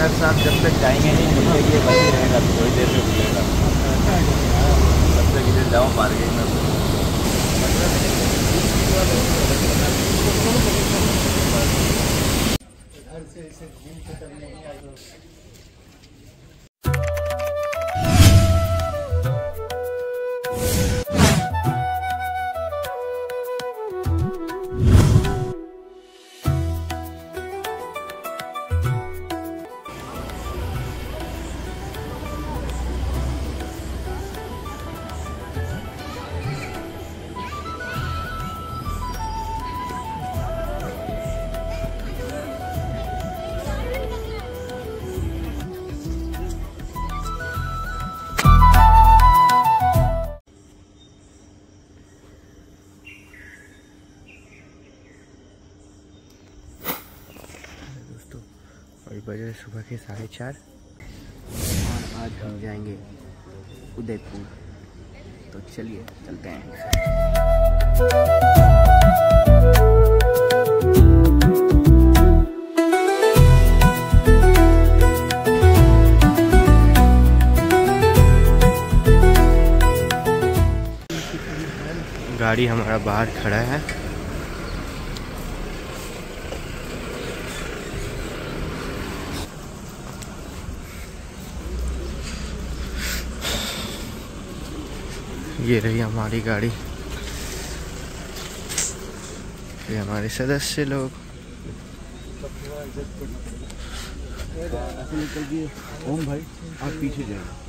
मेरे साथ जब तक जाएंगे नहीं मिलेगी, ये बंद ही रहेगा, थोड़ी देर में खुलेगा। तब तक इधर जाओ पार्किंग में। और बजे सुबह के 4:30 और आज हम जाएंगे उदयपुर। तो चलिए चलते हैं। गाड़ी हमारा बाहर खड़ा है। ये रही हमारी गाड़ी, ये हमारे सदस्य लोग। ओम भाई आप पीछे जाइए।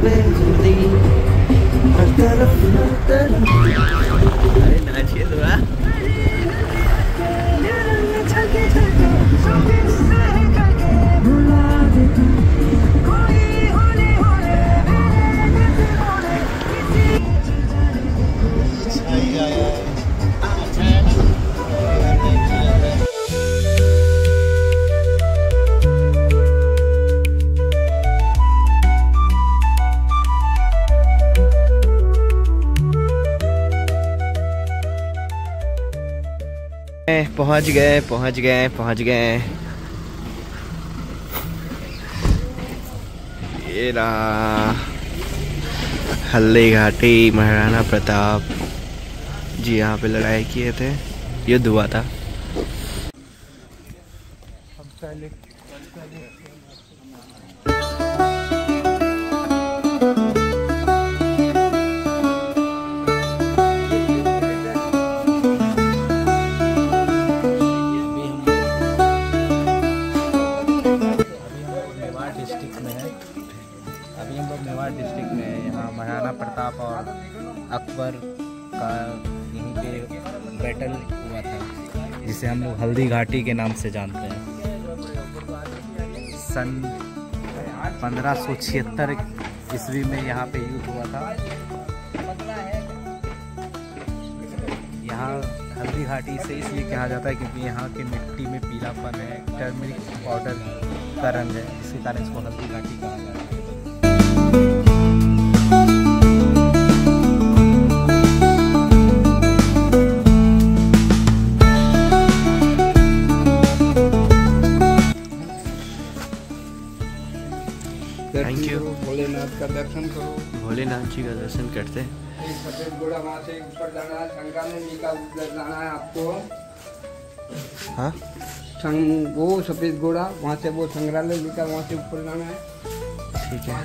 जिंदगी हर तरफ अरे नाचिए थोड़ा। पहुंच गए। ये रहा हल्दी घाटी। महाराणा प्रताप जी यहाँ पे लड़ाई किए थे, युद्ध हुआ था। अभी हम लोग मेवाड़ डिस्ट्रिक्ट में हैं। यहाँ महाराणा प्रताप और अकबर का यहीं पे बैटल हुआ था, जिसे हम लोग हल्दी घाटी के नाम से जानते हैं। सन 1576 ईस्वी में यहाँ पे युद्ध हुआ था। यहाँ हल्दी घाटी से इसलिए कहा जाता है क्योंकि यहाँ की मिट्टी में पीलापन है, टर्मरिक पाउडर का रंग है, इसी कारण इसको हल्दी घाटी कहा जाता है। Thank you. भोलेनाथ का दर्शन करो। भोलेनाथ जी का दर्शन करते हैं। सफेद घोड़ा वहाँ से ऊपर जाना है, संग्रालय का उधर जाना है आपको। हाँ वो सफेद घोड़ा वहाँ से वो संग्रहालय लेकर वहाँ से ऊपर जाना है। ठीक है।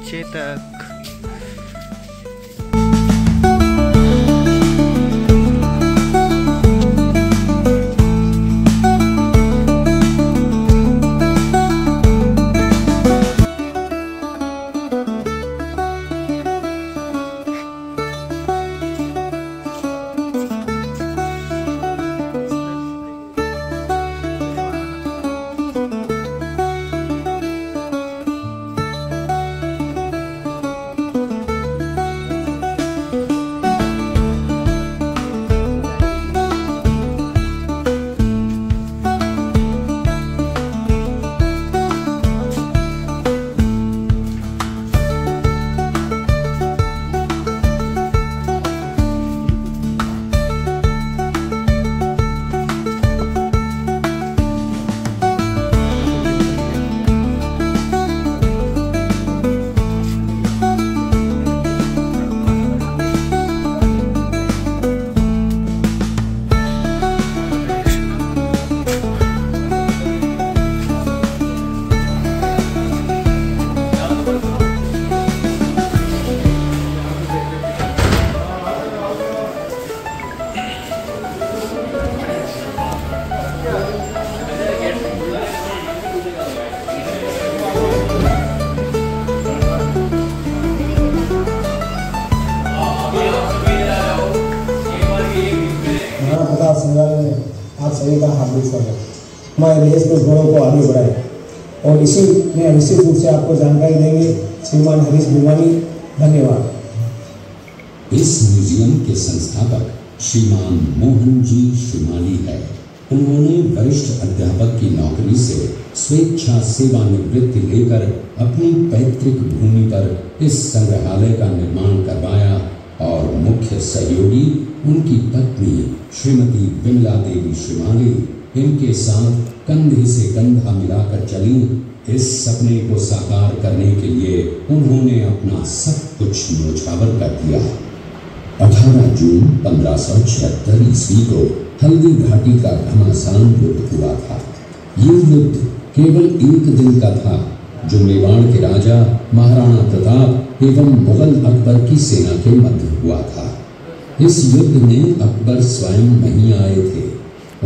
चेतक संग्रहालय में आप सभी का हार्दिक स्वागत। हमारे देश में घोड़ों को आगे बढ़ाए और इसी में निश्चित रूप से आपको जानकारी देंगे श्रीमान हरीश भिवानी। धन्यवाद। इस म्यूजियम के संस्थापक श्रीमान मोहन जी श्रीमाली है। उन्होंने वरिष्ठ अध्यापक की नौकरी से स्वेच्छा सेवानिवृत्ति लेकर अपनी पैतृक भूमि पर इस संग्रहालय का निर्माण करवाया और मुख्य सहयोगी उनकी पत्नी श्रीमती विमला देवी श्रीमाली इनके साथ कंधे से कंधा मिलाकर चली। इस सपने को साकार करने के लिए उन्होंने अपना सब कुछ न्योछावर कर दिया। 18 जून 1576 ईस्वी को हल्दी घाटी का घमासान युद्ध हुआ था। ये युद्ध केवल एक दिन का था, जो मेवाड़ के राजा महाराणा प्रताप एवं मुगल अकबर की सेना के मध्य हुआ था। इस युद्ध में अकबर स्वयं नहीं आए थे।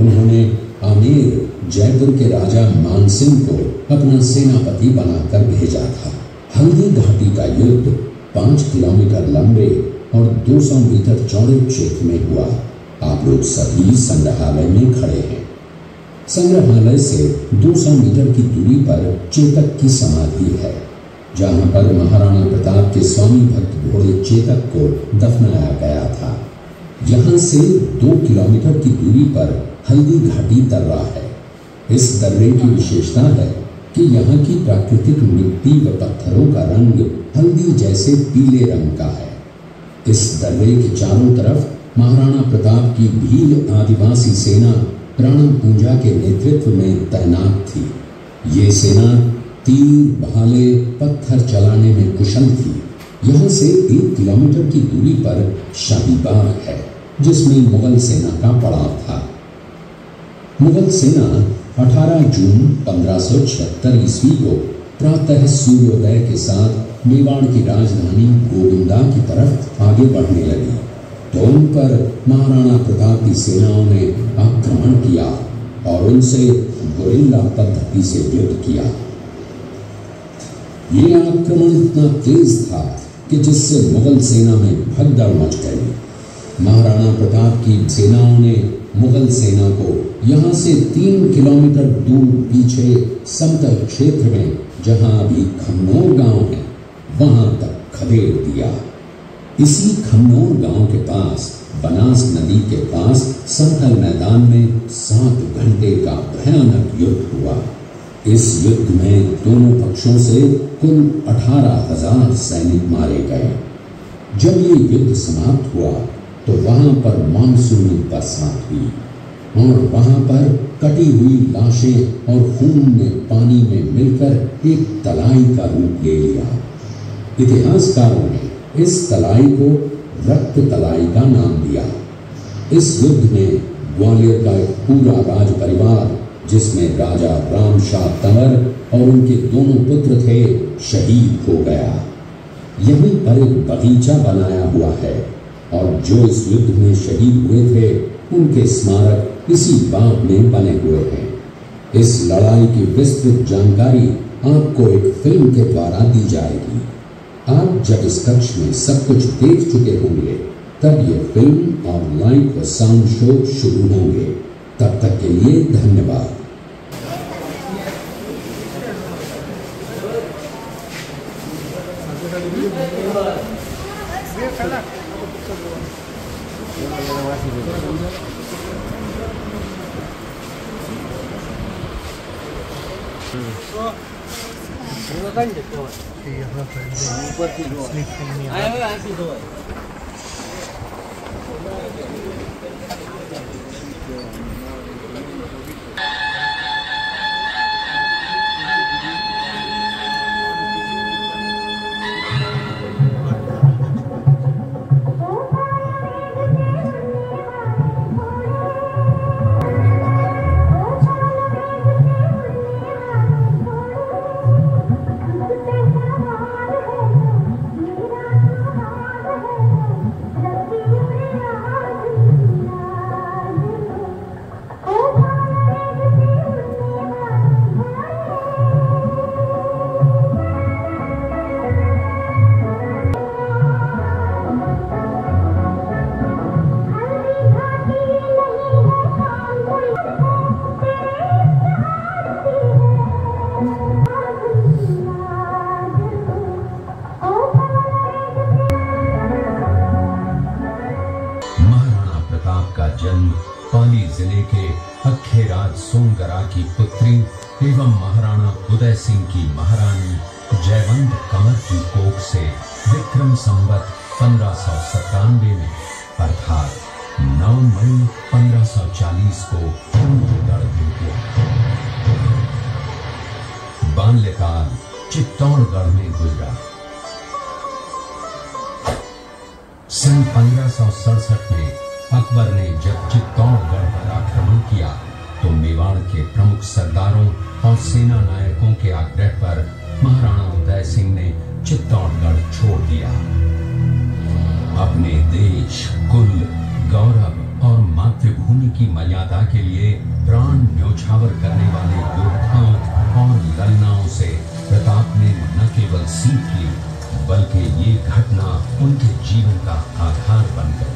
उन्होंने आमेर जयपुर के राजा मानसिंह को अपना सेनापति बनाकर भेजा था। हल्दी घाटी का युद्ध 5 किलोमीटर लंबे और 200 मीटर चौड़े क्षेत्र में हुआ। आप लोग सभी संग्रहालय में खड़े हैं। संग्रहालय से 200 मीटर की दूरी पर चेतक की समाधि है, जहां पर महाराणा प्रताप के स्वामी भक्त घोड़े चेतक को दफनाया गया था। यहां से 2 किलोमीटर की दूरी पर हल्दी घाटी दर्रा है। इस दर्रे की विशेषता है कि यहाँ की प्राकृतिक मिट्टी व पत्थरों का रंग हल्दी जैसे पीले रंग का है। इस दर्रे के चारों तरफ महाराणा प्रताप की भील आदिवासी सेना प्राण पूंजा के नेतृत्व में तैनात थी। ये सेना तीर, भाले, पत्थर चलाने में कुशल थी। यहाँ से 1 किलोमीटर की दूरी पर शाही बाग है, जिसमें मुगल सेना का पड़ाव था। मुगल सेना 18 जून 1576 ईस्वी को प्रातः सूर्योदय के साथ मेवाड़ की राजधानी गोविंदा की तरफ आगे बढ़ने लगी, तो उन पर महाराणा प्रताप की सेनाओं ने आक्रमण किया और उनसे गुरिल्ला पद्धति से युद्ध किया। ये आक्रमण इतना तेज था कि जिससे मुगल सेना में भगदड़ मच गई। महाराणा प्रताप की सेनाओं ने मुगल सेना को यहाँ से 3 किलोमीटर दूर पीछे समतल क्षेत्र में, जहाँ अभी खमनोर गांव है, वहां तक खदेड़ दिया। इसी खमनोर गांव के पास बनास नदी के पास समतल मैदान में 7 घंटे का भयानक युद्ध हुआ। इस युद्ध में दोनों पक्षों से कुल 18,000 सैनिक मारे गए। जब ये युद्ध समाप्त हुआ तो वहां पर मानसूनी बरसात हुई और वहां पर कटी हुई लाशें और खून ने पानी में मिलकर एक तलाई का रूप ले लिया। इतिहासकारों ने इस तलाई को रक्त तलाई का नाम दिया। इस युद्ध में ग्वालियर का एक पूरा राज परिवार, जिसमें राजा राम शाह तंवर और उनके दोनों पुत्र थे, शहीद हो गया। यहीं पर एक बगीचा बनाया हुआ है और जो इस युद्ध में शहीद हुए थे उनके स्मारक इसी बाग में बने हुए हैं। इस लड़ाई की विस्तृत जानकारी आपको एक फिल्म के द्वारा दी जाएगी। आप जब इस कक्ष में सब कुछ देख चुके होंगे, तब ये फिल्म और लाइव व साउंड शो शुरू होंगे। तब तक के लिए धन्यवाद। सोनगरा की पुत्री एवं महाराणा उदय सिंह की महारानी जयवंत कमर की कोख से विक्रम संवत 1597 में अर्थात 9 मई 1540 को चित्तौड़गढ़ में हुआ। बाल्यकाल चित्तौड़गढ़ में गुजरा। सन 1567 में अकबर ने जब चित्तौड़गढ़ पर आक्रमण किया तो मेवाड़ के प्रमुख सरदारों और सेना नायकों के आग्रह पर महाराणा उदय सिंह ने चित्तौड़गढ़ छोड़ दिया। अपने देश, कुल, गौरव और मातृभूमि की मर्यादा के लिए प्राण न्योछावर करने वाले योद्धाओं और ललनाओं से प्रताप ने न केवल सीख ली बल्कि ये घटना उनके जीवन का आधार बन गई।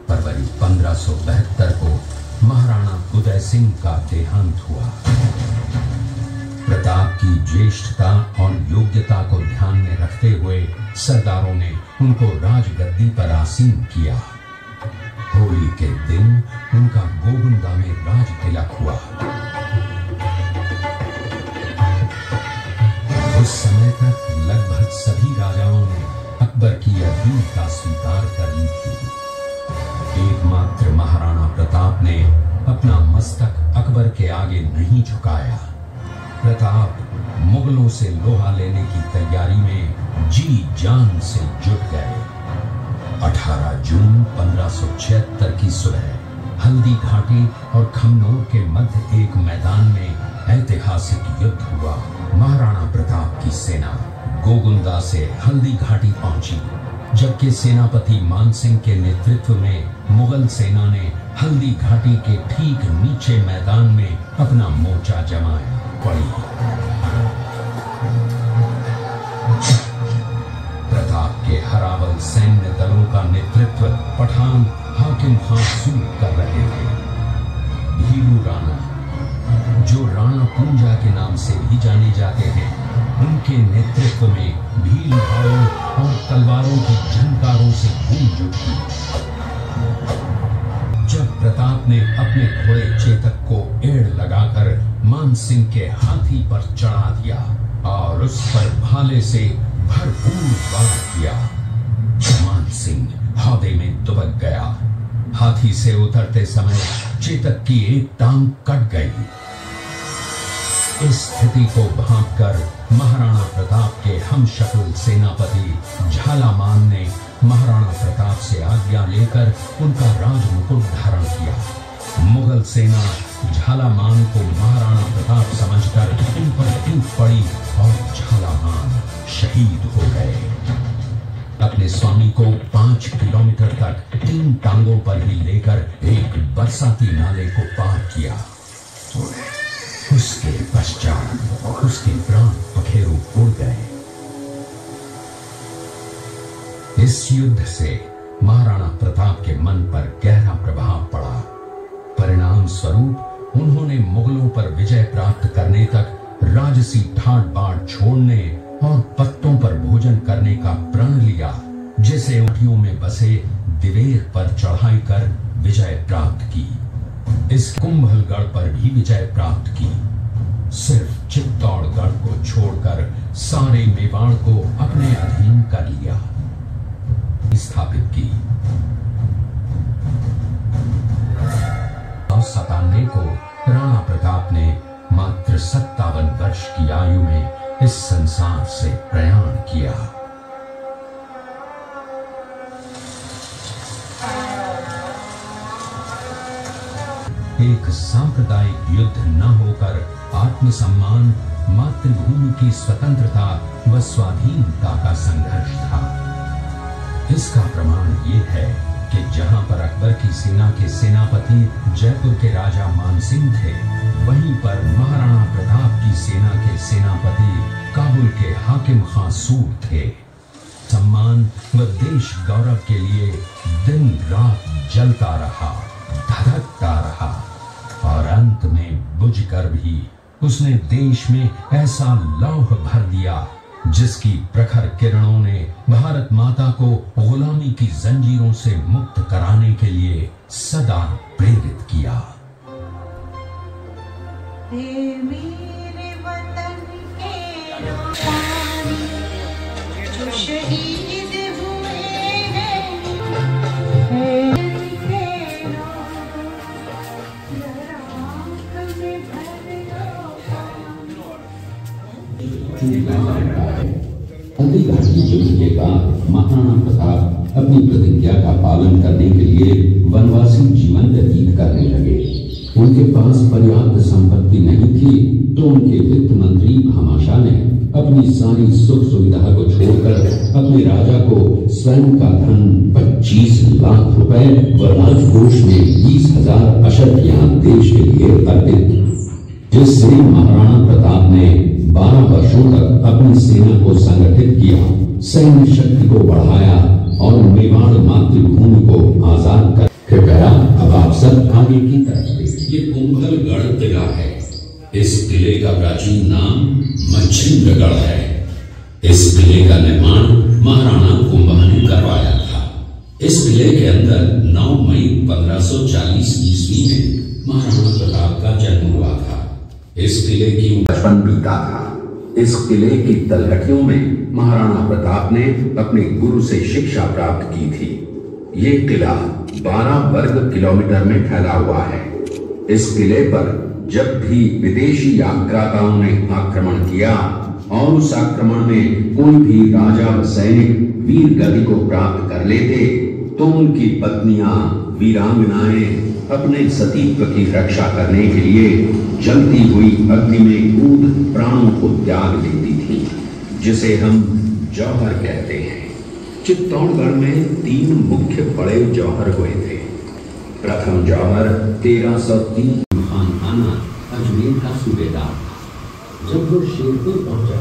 फरवरी 1572 को महाराणा उदय सिंह का देहांत हुआ। प्रताप की ज्येष्ठता और योग्यता को ध्यान में रखते हुए सरदारों ने उनको राजगद्दी पर आसीन किया। होली के दिन उनका गोगुंदा में राज तिलक हुआ। उस समय तक लगभग सभी राजाओं ने अकबर की अधीनता स्वीकार कर ली थी। एकमात्र महाराणा प्रताप ने अपना मस्तक अकबर के आगे नहीं झुकाया। प्रताप मुगलों से लोहा लेने की तैयारी में जी जान से जुट गए। 18 जून 1576 की सुबह हल्दी घाटी और खमनोर के मध्य एक मैदान में ऐतिहासिक युद्ध हुआ। महाराणा प्रताप की सेना गोगुंदा से हल्दी घाटी पहुंची, जबकि सेनापति मानसिंह के नेतृत्व में मुगल सेना ने हल्दी घाटी के ठीक नीचे मैदान में अपना मोर्चा जमाया। प्रताप के हरावल सैन्य दलों का नेतृत्व पठान हाकिम खान सूर कर रहे थे। भीलू राणा, जो राणा पूंजा के नाम से भी जाने जाते हैं, उनके नेतृत्व में भील भाड़ों और तलवारों की झनकारों से गूंज उठी। जब प्रताप ने अपने घोड़े चेतक को एड़ लगाकर मानसिंह के हाथी पर चढ़ा दिया और उस पर भाले से भरपूर वार किया, मानसिंह हौदे में दुबक गया। हाथी से उतरते समय चेतक की एक टांग कट गई। इस स्थिति को भांपकर महाराणा प्रताप के हमशक्ल सेनापति झालामान ने महाराणा प्रताप से आज्ञा लेकर उनका राजमुकुट धारण किया। मुगल सेना झालामान को महाराणा प्रताप समझकर इन पर टूट पड़ी और झालामान शहीद हो गए। अपने स्वामी को 5 किलोमीटर तक 3 टांगों पर ही लेकर एक बरसाती नाले को पार किया। उसके पश्चात उसके प्राण पखेरु उड़ गए। इस युद्ध से महाराणा प्रताप के मन पर गहरा प्रभाव पड़ा। परिणाम स्वरूप उन्होंने मुगलों पर विजय प्राप्त करने तक राजसी ठाट बाट छोड़ने और पत्तों पर भोजन करने का प्रण लिया, जिसे ऊँटियों में बसे दिवेर पर चढ़ाई कर विजय प्राप्त की। इस कुंभलगढ़ पर भी विजय प्राप्त की। सिर्फ चित्तौड़गढ़ को छोड़कर सारे मेवाड़ को अपने अधीन कर लिया, स्थापित की। 97 को राणा प्रताप ने मात्र 57 वर्ष की आयु में इस संसार से प्रयाण किया। एक सांप्रदायिक युद्ध न होकर आत्मसम्मान, मातृभूमि की स्वतंत्रता व स्वाधीनता का संघर्ष था। इसका प्रमाण ये है कि जहां पर अकबर की सेना के सेनापति जयपुर के राजा मानसिंह थे, वहीं पर महाराणा प्रताप की सेना के सेनापति काबुल के हाकिम खां सूर थे। सम्मान व देश गौरव के लिए दिन रात जलता रहा, धधकता रहा और अंत में बुझकर भी उसने देश में ऐसा लौह भर दिया जिसकी प्रखर किरणों ने भारत माता को गुलामी की जंजीरों से मुक्त कराने के लिए सदा प्रेरित किया। मेरे वतन के नौजवान जो शहीद हुए हैं, हल्दी घाटी युद्ध के बाद महाराणा प्रताप अपनी प्रतिज्ञा का पालन करने के लिए वनवासी जीवन व्यतीत करने लगे। उनके पास पर्याप्त संपत्ति नहीं थी तो उनके वित्त मंत्री भामाशाह ने अपनी सारी सुख सुविधा को छोड़कर अपने राजा को स्वयं का धन 25 लाख रुपए व राजकोष में 20,000 अशर्फियां देश के लिए अर्पित की, जिससे महाराणा प्रताप ने 12 वर्षों तक अपनी सेना को संगठित किया, सैन्य शक्ति को बढ़ाया और मेवाड़ मातृभूमि को आजाद कर। कृपया अब आप सब आगे की तरफ देखिए। ये कुंभलगढ़ किला है। इस किले का प्राचीन नाम मच्छिंद्रगढ़ है। इस किले का निर्माण महाराणा कुंभा ने करवाया था। इस किले के अंदर 9 मई 1540 ईस्वी में महाराणा प्रताप का जन्म हुआ था। इस किले की बचपन बीता था। इस किले की तलहटियों में महाराणा प्रताप ने अपने गुरु से शिक्षा प्राप्त की थी। ये किला 12 वर्ग किलोमीटर में फैला हुआ है। इस किले पर जब भी विदेशी आक्रांताओं ने आक्रमण किया और उस आक्रमण में कोई भी राजा व सैनिक वीर गति को प्राप्त कर लेते तो उनकी पत्नियां वीरांगनाएं अपने सतीत्व की रक्षा करने के लिए जलती हुई अग्नि में कूद प्राणों को त्याग देती थी, जिसे हम जौहर कहते हैं। चित्तौड़गढ़ में 3 मुख्य बड़े जौहर हुए थे। प्रथम जौहर 1303 अजमेर का सूबेदार था। जब वो शेरपुर पहुंचा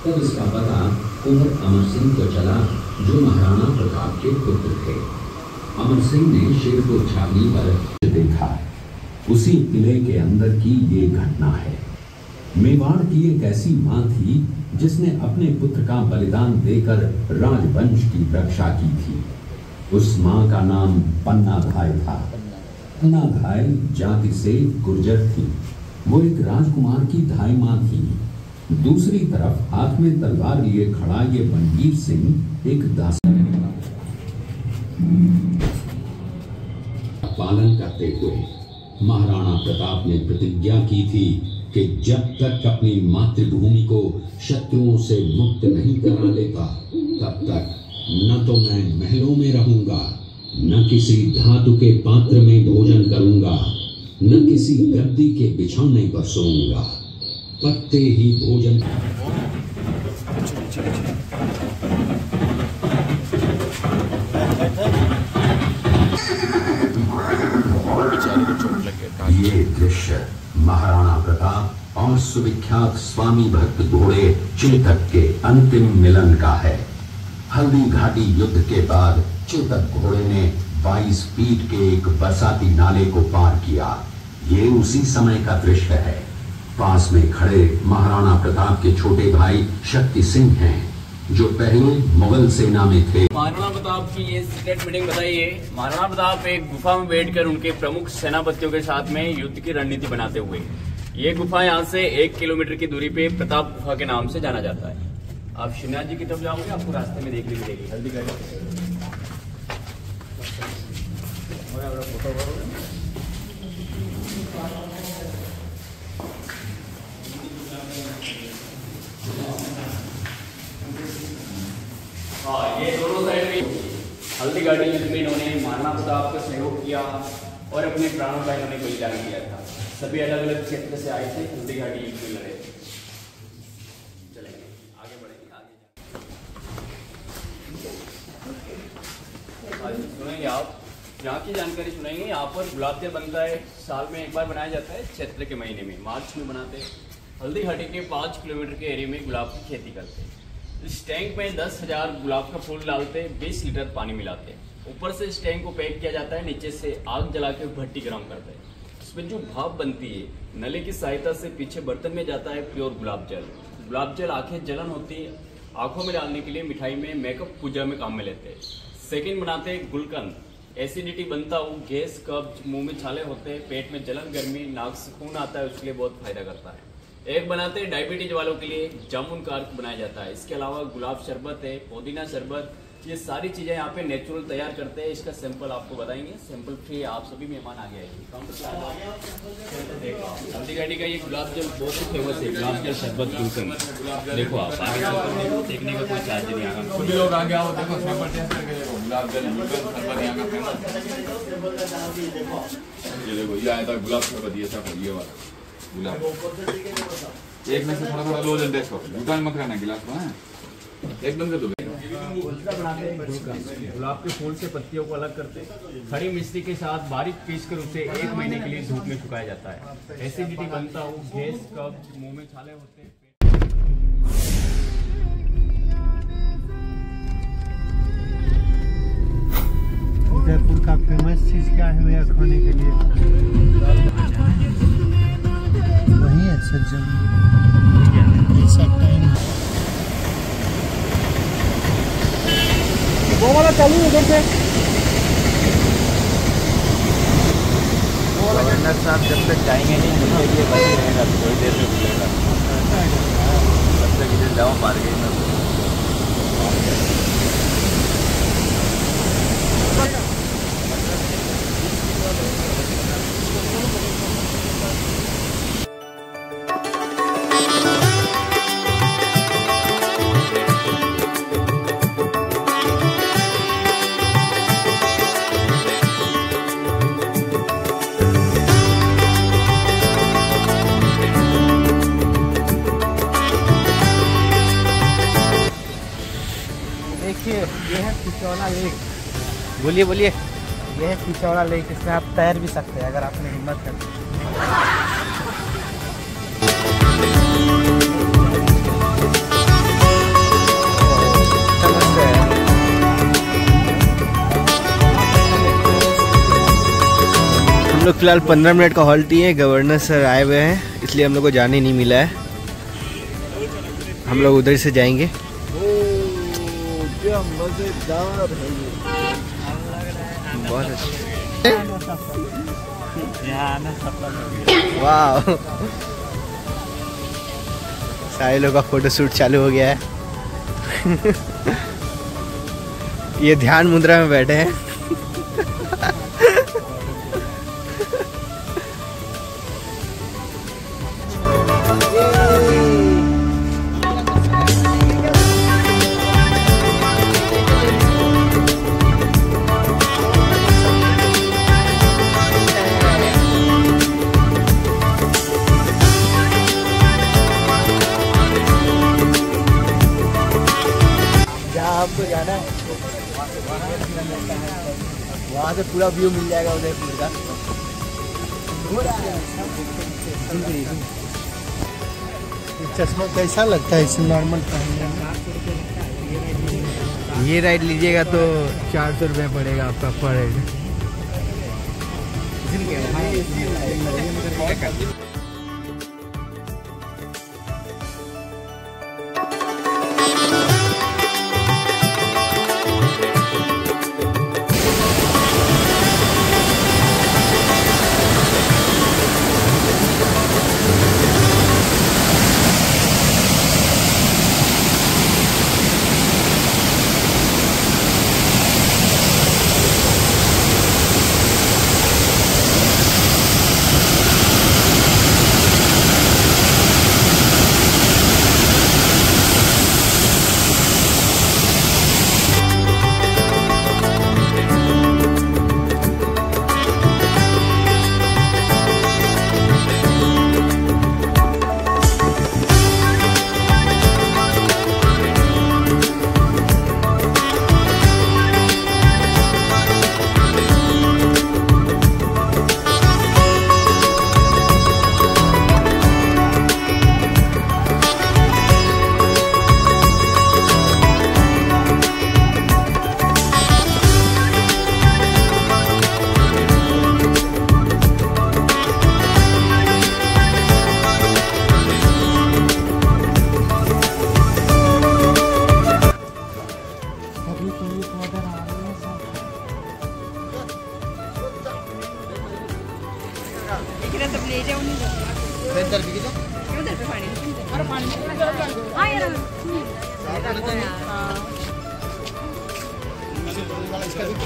तब इसका पता कुंवर अमर सिंह को चला, जो महाराणा प्रताप के पुत्र थे। अमर सिंह ने शेरपुर छावनी पर देखा। उसी किले के अंदर की ये घटना है। मेवाड़ की एक ऐसी मां थी जिसने अपने पुत्र का बलिदान देकर राजवंश की रक्षा की थी। उस मां का नाम पन्ना धाय था। पन्ना धाय जाति से गुर्जर थी। वो एक राजकुमार की धाय मां थी। दूसरी तरफ हाथ में तलवार लिए खड़ा ये बनवीर सिंह एक दास पालन करते हुए महाराणा प्रताप ने प्रतिज्ञा की थी कि जब तक अपनी मातृभूमि को शत्रुओं से मुक्त नहीं करा लेता तब तक न तो मैं महलों में रहूंगा, न किसी धातु के पात्र में भोजन करूंगा, न किसी गद्दी के बिछौने पर सोऊंगा। पत्ते ही भोजन। ये दृश्य महाराणा प्रताप और सुविख्यात स्वामी भक्त घोड़े चेतक के अंतिम मिलन का है। हल्दी घाटी युद्ध के बाद चेतक घोड़े ने 22 फीट के एक बरसाती नाले को पार किया। ये उसी समय का दृश्य है। पास में खड़े महाराणा प्रताप के छोटे भाई शक्ति सिंह हैं, जो पहले मुगल सेना में थे। महाराणा प्रताप की ये सीक्रेट मीटिंग बताइए। महाराणा प्रताप एक गुफा में बैठकर उनके प्रमुख सेनापतियों के साथ में युद्ध की रणनीति बनाते हुए। ये गुफा यहाँ से 1 किलोमीटर की दूरी पे प्रताप गुफा के नाम से जाना जाता है। आप श्रीनाथ जी की तरफ जाओगे, आपको रास्ते में देखने मिलेगी हल्दी का फोटो। हाँ, ये दोनों साइड में हल्दी घाटी युद्ध में इन्होंने महाराणा प्रताप का सहयोग किया और अपने प्राणों का इन्होंने बलिदान किया था। सभी अलग अलग क्षेत्र से आए थे, हल्दी घाटी युद्ध में लड़े। चलेंगे आगे बढ़ेंगे, आगे सुनेंगे आप यहाँ की जानकारी सुनेंगे। यहाँ पर गुलाब जल बनता है, साल में एक बार बनाया जाता है, चैत्र के महीने में, मार्च में बनाते हैं। हल्दी घाटी के 5 किलोमीटर के एरिया में गुलाब की खेती करते हैं। इस टैंक में 10,000 गुलाब का फूल डालते, 20 लीटर पानी मिलाते, ऊपर से इस टैंक को पैक किया जाता है, नीचे से आग जला के भट्टी गर्म करते हैं। इसमें जो भाप बनती है नली की सहायता से पीछे बर्तन में जाता है प्योर गुलाब जल। गुलाब जल आंखें जलन होती है, आंखों में डालने के लिए, मिठाई में, मेकअप, पूजा में काम में लेते हैं। सेकेंड बनाते हैं गुलकंद। एसिडिटी बनता हो, गैस, कब्ज, मुंह में छाले होते हैं, पेट में जलन, गर्मी, नाक से खून आता है, उसके लिए बहुत फायदा करता है। एक बनाते हैं डायबिटीज वालों के लिए, जामुन का अर्क बनाया जाता है। इसके अलावा गुलाब शरबत है, पुदीना शरबत, ये सारी चीजें यहाँ पे नेचुरल तैयार करते हैं। इसका सैंपल आपको बताएंगे, सैंपल फ्री, आप सभी मेहमान आगे आएंगे। हल्दी घाटी का ये गुलाब जल बहुत ही फेमस है, गुलाब जल शरबत गुलकंद। देखो आप आगे देखने का कोई चार्ज नहीं आएगा। सभी लोग आगे आओ, देखो सैंपल टेस्ट करके देखो। गुलाब जल शरबत यहाँ का फेमस। ये देखो ये आया था गुलाब शरबत, ये सब ये वाला गुलाब। एक में से थोड़ा थोड़ा लो जल्दी इसको, झूठा मत रहना गिलास को है एकदम से। गुलाब के फूल से पत्तियों को अलग करते, खड़ी मिश्री के साथ बारीक पीसकर उसे 1 महीने के लिए धूप में सुखाया जाता है। एसिडिटी बनता हो, गैस, कब्ज, मुंह में छाले होते हैं। उदयपुर का फेमस चीज क्या है भैया खाने के लिए? वही है सज्जन, ऐसा टाइम वो वाला चालू उधर से। गवर्नर साहब जब तक जाएंगे नहीं मुझे ये बंद रहेगा, थोड़ी देर में खुलेगा। तब तक इधर जाओ मार्केट में। ये है पिचौला लेक। बोलिए बोलिए। ये है पिचौला लेक, इसमें आप तैर भी सकते हैं अगर आपने हिम्मत कर दी। हम लोग फिलहाल 15 मिनट का हॉल्ट ही है। गवर्नर सर आए हुए हैं इसलिए हम लोग को जाने नहीं मिला है। हम लोग उधर से जाएंगे। क्या मजेदार है ये, बहुत अच्छा। वाह, सारे लोग का फोटो शूट चालू हो गया है। ये ध्यान मुद्रा में बैठे हैं। आपको जाना है वहाँ से पूरा व्यू मिल जाएगा उदयपुर का। चश्मा कैसा लगता है इसे नॉर्मल पहनने में? ये राइड लीजिएगा तो 400 रुपये पड़ेगा आपका पर हेड।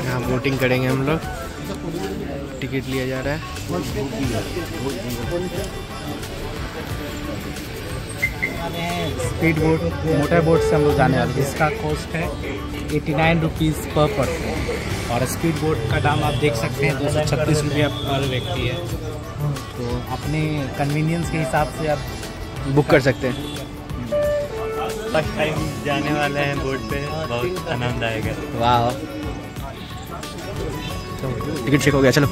यहाँ बोटिंग करेंगे हम लोग। टिकट लिया जा रहा है। वाले हैं स्पीड बोट, मोटर बोट से हम लोग जाने वाले हैं, जिसका कॉस्ट है 89 रुपीज़ पर पर्सन। और स्पीड बोट का दाम आप देख सकते हैं 236 रुपया पर व्यक्ति है। तो अपने कन्वीनियंस के हिसाब से आप बुक कर सकते हैं। फर्स्ट टाइम जाने वाले हैं बोट पे, बहुत आनंद आएगा। वाह, टिकट चेक हो गया, चलो।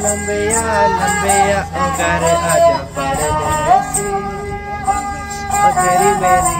लंबेया लंबेया ओ घर आजा परदेसी, ओ तेरी मेरी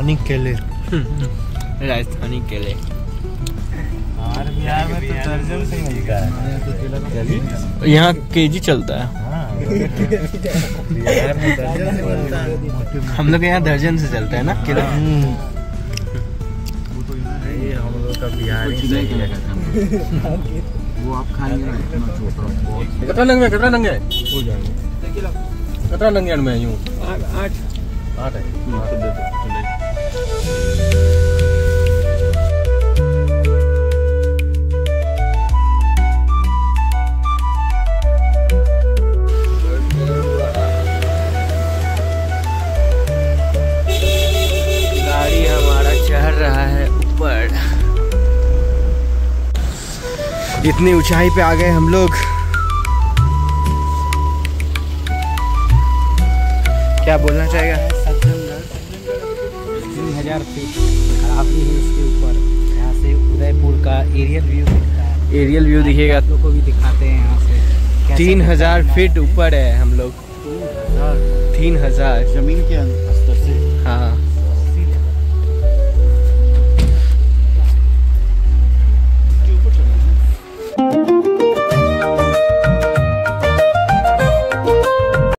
राजस्थानी केले। राजस्थानी केले और बिहार में तो दर्जन से मिलता है। यहाँ केजी चलता है। बिहार में दर्जन से मिलता है। हम लोग यहाँ दर्जन से चलता है ना केला। ये हम लोग का बिहार ही सही है। वो आप खाएंगे ना इतना छोटा बहुत। कितना नंगे हो जाएंगे? कितना नंगे में यूँ 8 है। गाड़ी हमारा चढ़ रहा है ऊपर। इतनी ऊंचाई पे आ गए हम लोग। क्या बोलना चाहेगा? 3000 फीट काफी है इसके ऊपर। यहाँ से उदयपुर का एरियल व्यू दिखता है। एरियल व्यू दिखेगा। आप लोग को भी दिखाते हैं यहाँ से। 3000 फीट ऊपर है हम लोग। 3000 जमीन के स्तर से